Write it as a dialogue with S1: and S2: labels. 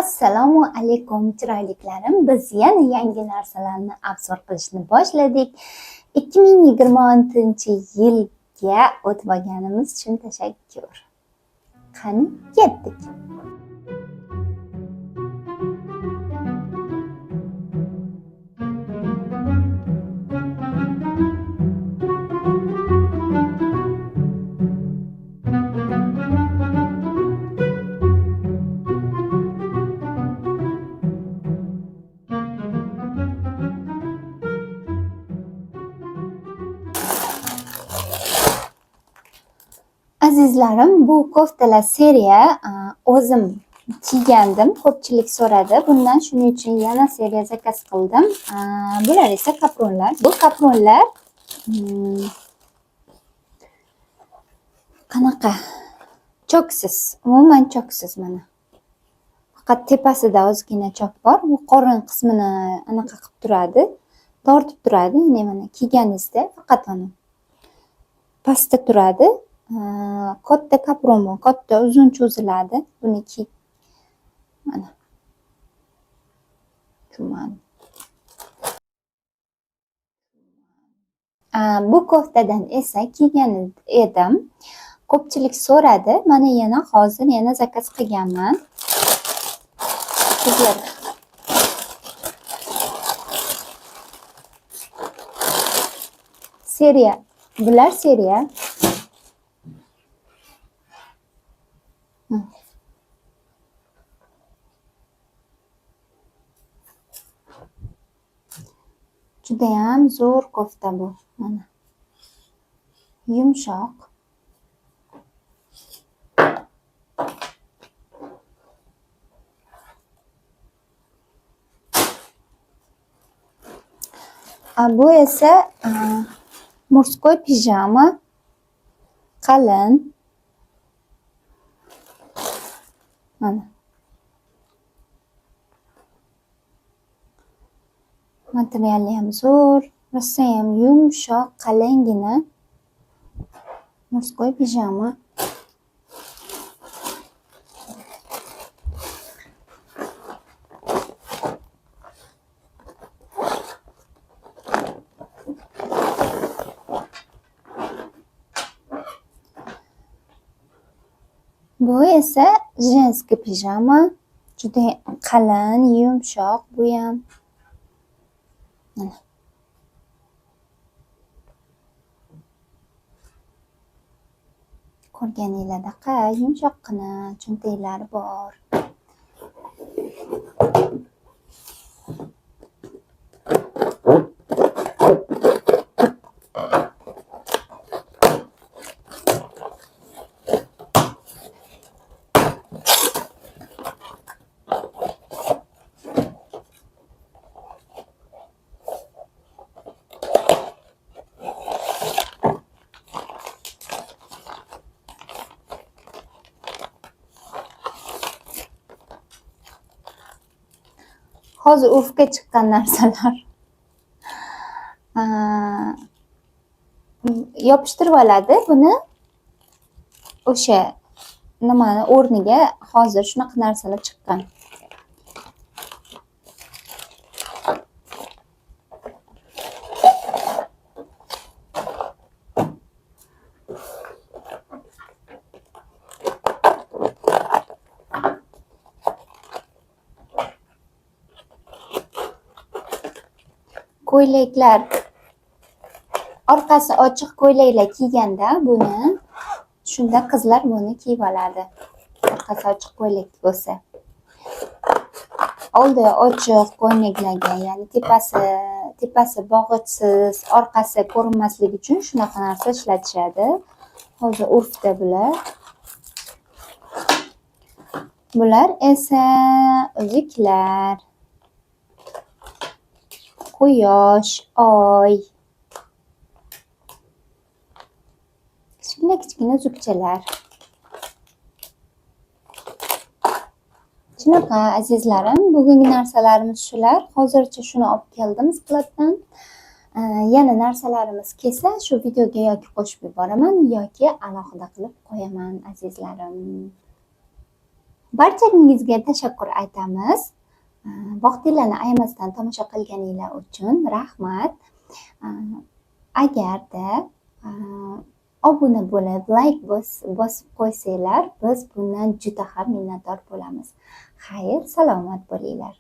S1: Assalomu alaykum chiroyliklarim. Biz yana yangi narsalarni obzor qilishni boshladik. 2026-yilga o'tib olganimiz uchun tashakkur. Qani ketdik. Azizlarim, bu koftalar seriya o'zim kiygandim, ko'pchilik so'radi. Bundan shuning uchun yana seriya zakaz qildim. Bular esa kapronlar. Bu kapronlar qanaqa? Choksiz, umuman choksiz mana. Faqat tepasida ozgina chok bor. Bu qorin qismini anaqa qilib turadi, tortib turadi. Ya'ni mana kiyganingizda faqat mana pastda turadi. Katta kapron bu, katta uzun cho'ziladi. Buni mana. Bu koftadan esa kiygan edim. Ko'pchilik so'radi. Mana yana hozir yana zakaz qilganman. Sizlarga seriya, bular seriya. Judayam zo'r kofta bu. Mana. Yumshoq. Bu esa murskoy pijama, qalin. Mana. Materiali ham zo'r, rosa ham yumshoq, qalingina murskoy pijama. Bu esa jenskiy pijama, juda qalin, yumshoq bu ham. Mana. Ko'rganingizdaqa yumshoqqina cho'ntaklari bor. Hozir urfga chiqqan narsalar. Yopishtirib oladi buni. O'sha nimani o'rniga hozir shunaqa narsalar chiqqan. Ko'ylaklar, orqasi ochiq ko'ylaklar kiyganda buni, shunda qizlar buni kiyib oladi. Orqasi ochiq ko'ylak bo'lsa. Oldi ochiq ko'ylaklarga, ya'ni tepasi bog'ichsiz, orqasi ko'rinmasligi uchun shunaqa narsa ishlatishadi. Hozir urfda bular. Bular esa uzuklar. Quyosh, oy. Kichkina uzukchalar. Shunaqa azizlarim, bugungi narsalarimiz shular. Hozircha shuni olib keldim skladdan. Yana narsalarimiz kelsa, shu videoga yoki qo'shib yuboraman yoki alohida qilib qo'yaman azizlarim. Barchangizga tashakkur aytamiz. Vaqtinglarni ayamasdan tomosha qilganinglar uchun rahmat. Agarda obuna bo'lib, like bosib qo'ysanglar, biz bundan juda ham minnatdor bo'lamiz. Xayr, salomat bo'linglar.